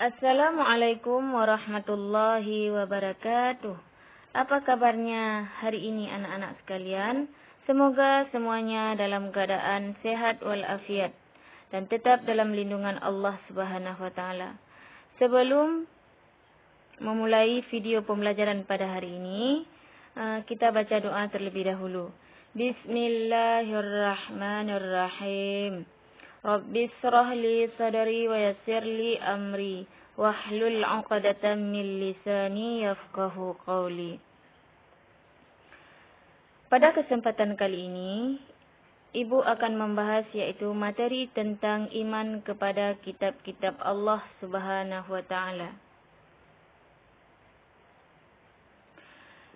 Assalamualaikum warahmatullahi wabarakatuh. Apa kabarnya hari ini anak-anak sekalian? Semoga semuanya dalam keadaan sehat walafiat dan tetap dalam lindungan Allah Subhanahu wa taala. Sebelum memulai video pembelajaran pada hari ini, kita baca doa terlebih dahulu. Bismillahirrahmanirrahim. Rabbi shrah li sadri wa yassir li amri wahlul 'uqdatam min lisani yafqahu qawli. Pada kesempatan kali ini, Ibu akan membahas yaitu materi tentang iman kepada kitab-kitab Allah Subhanahu wa taala.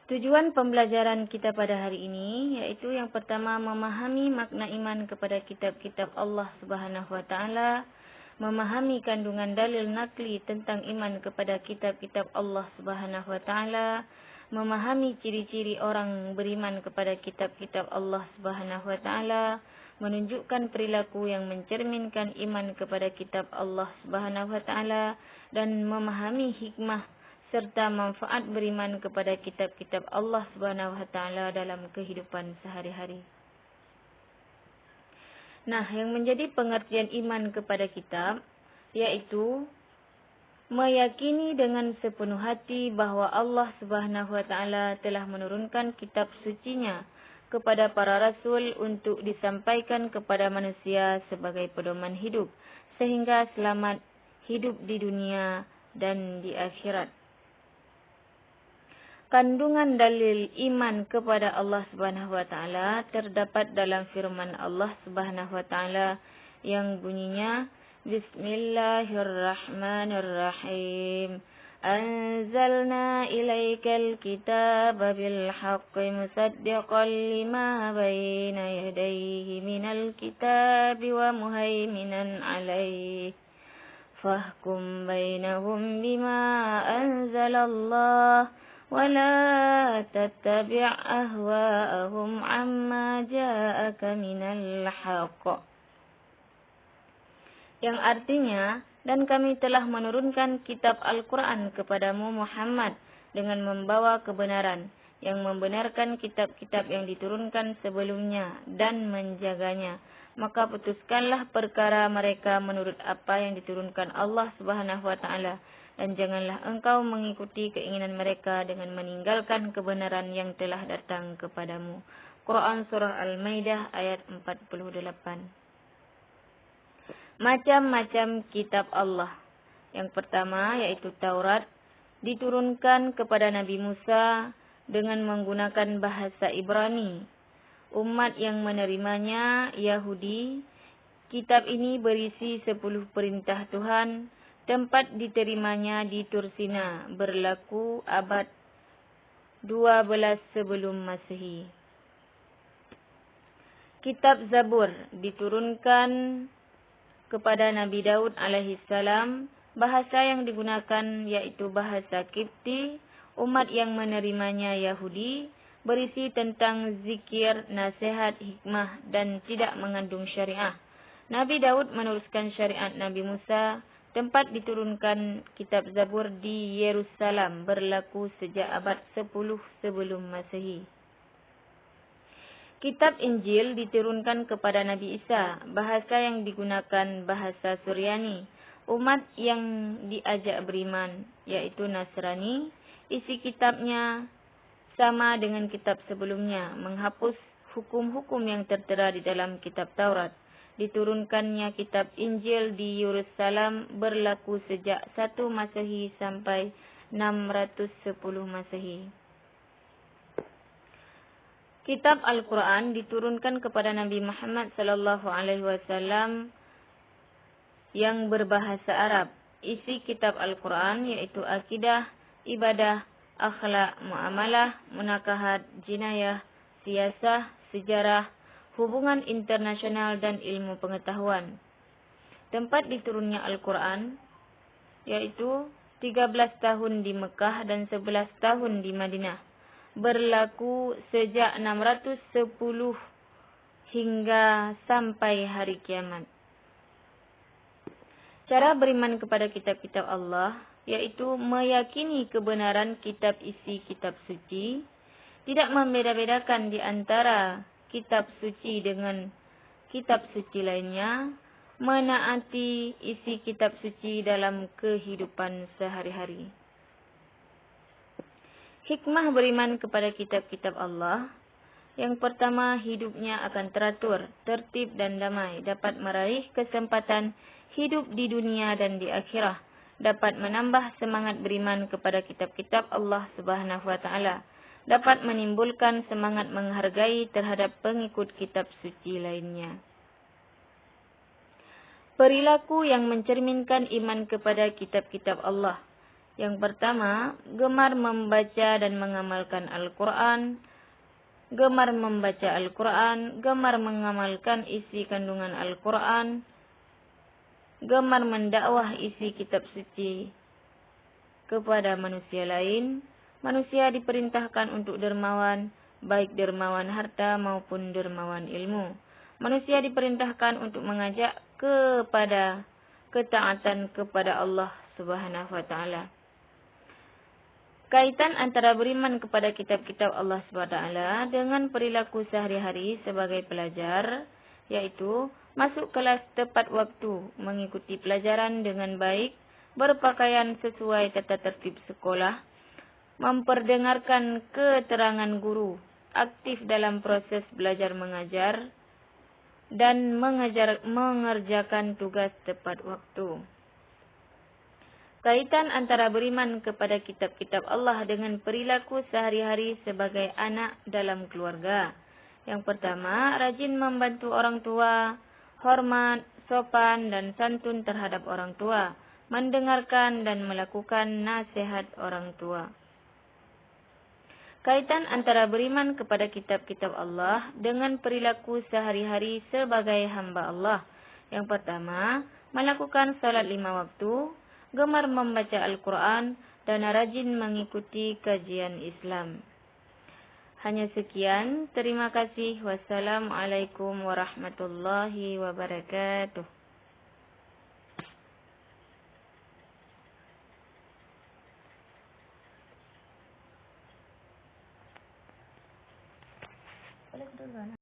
Tujuan pembelajaran kita pada hari ini yaitu yang pertama memahami makna iman kepada kitab-kitab Allah Subhanahu wa taala, memahami kandungan dalil nakli tentang iman kepada kitab-kitab Allah Subhanahu wa taala, memahami ciri-ciri orang beriman kepada kitab-kitab Allah Subhanahu wa taala, menunjukkan perilaku yang mencerminkan iman kepada kitab Allah Subhanahu wa taala, dan memahami hikmah serta manfaat beriman kepada kitab-kitab Allah Subhanahu wa taala dalam kehidupan sehari-hari. Nah, yang menjadi pengertian iman kepada kitab yaitu meyakini dengan sepenuh hati bahwa Allah Subhanahu wa taala telah menurunkan kitab sucinya kepada para rasul untuk disampaikan kepada manusia sebagai pedoman hidup sehingga selamat hidup di dunia dan di akhirat. Kandungan dalil iman kepada Allah Subhanahu wa taala terdapat dalam firman Allah Subhanahu wa taala yang bunyinya Bismillahirrahmanirrahim. Anzalna ilaikal kitaba bil haqqi musaddiqan lima baina yadayhi minal kitabi wa muhaiminan alaihi. Fahkum bainahum bima anzalallah ولا تتبع أهواءهم عما جاءك من الحق. Yang artinya, dan kami telah menurunkan kitab Al-Quran kepadamu Muhammad dengan membawa kebenaran, yang membenarkan kitab-kitab yang diturunkan sebelumnya dan menjaganya. Maka putuskanlah perkara mereka menurut apa yang diturunkan Allah Subhanahu wa taala, dan janganlah engkau mengikuti keinginan mereka dengan meninggalkan kebenaran yang telah datang kepadamu. Quran Surah Al-Maidah ayat 48. Macam-macam kitab Allah. Yang pertama yaitu Taurat, diturunkan kepada Nabi Musa dengan menggunakan bahasa Ibrani. Umat yang menerimanya Yahudi. Kitab ini berisi 10 perintah Tuhan. Tempat diterimanya di Tursina, berlaku abad 12 sebelum Masehi. Kitab Zabur diturunkan kepada Nabi Daud alaihissalam. Bahasa yang digunakan yaitu bahasa Kipti. Umat yang menerimanya Yahudi, berisi tentang zikir, nasihat, hikmah dan tidak mengandung syariah. Nabi Daud meneruskan syariat Nabi Musa. Tempat diturunkan kitab Zabur di Yerusalem, berlaku sejak abad 10 sebelum Masehi. Kitab Injil diturunkan kepada Nabi Isa. Bahasa yang digunakan bahasa Suryani. Umat yang diajak beriman yaitu Nasrani. Isi kitabnya sama dengan kitab sebelumnya, menghapus hukum-hukum yang tertera di dalam kitab Taurat. Diturunkannya kitab Injil di Yerusalem berlaku sejak 1 Masehi sampai 610 Masehi. Kitab Al-Quran diturunkan kepada Nabi Muhammad sallallahu alaihi wasallam yang berbahasa Arab. Isi kitab Al-Quran yaitu akidah, ibadah, akhlak, muamalah, munakahat, jinayah, siasah, sejarah, hubungan internasional dan ilmu pengetahuan. Tempat diturunnya Al-Quran yaitu 13 tahun di Mekah dan 11 tahun di Madinah. Berlaku sejak 610 hingga sampai hari kiamat. Cara beriman kepada kitab-kitab Allah, yaitu meyakini kebenaran kitab isi kitab suci, tidak membeda-bedakan di antara kitab suci dengan kitab suci lainnya, menaati isi kitab suci dalam kehidupan sehari-hari. Hikmah beriman kepada kitab-kitab Allah. Yang pertama, hidupnya akan teratur, tertib dan damai, dapat meraih kesempatan hidup di dunia dan di akhirah, dapat menambah semangat beriman kepada kitab-kitab Allah Subhanahu wa taala, dapat menimbulkan semangat menghargai terhadap pengikut kitab suci lainnya. Perilaku yang mencerminkan iman kepada kitab-kitab Allah. Yang pertama, gemar membaca dan mengamalkan Al-Quran, gemar membaca Al-Quran, gemar mengamalkan isi kandungan Al-Quran, gemar mendakwah isi kitab suci kepada manusia lain. Manusia diperintahkan untuk dermawan, baik dermawan harta maupun dermawan ilmu. Manusia diperintahkan untuk mengajak kepada ketaatan kepada Allah Subhanahu wa taala. Kaitan antara beriman kepada kitab-kitab Allah SWT dengan perilaku sehari-hari sebagai pelajar, yaitu masuk kelas tepat waktu, mengikuti pelajaran dengan baik, berpakaian sesuai tata tertib sekolah, memperdengarkan keterangan guru, aktif dalam proses belajar mengajar, dan mengerjakan tugas tepat waktu. Kaitan antara beriman kepada kitab-kitab Allah dengan perilaku sehari-hari sebagai anak dalam keluarga. Yang pertama, rajin membantu orang tua, hormat, sopan dan santun terhadap orang tua, mendengarkan dan melakukan nasihat orang tua. Kaitan antara beriman kepada kitab-kitab Allah dengan perilaku sehari-hari sebagai hamba Allah. Yang pertama, melakukan salat 5 waktu, gemar membaca Al-Quran, dan rajin mengikuti kajian Islam. Hanya sekian. Terima kasih. Wassalamualaikum warahmatullahi wabarakatuh. Boleh duluan.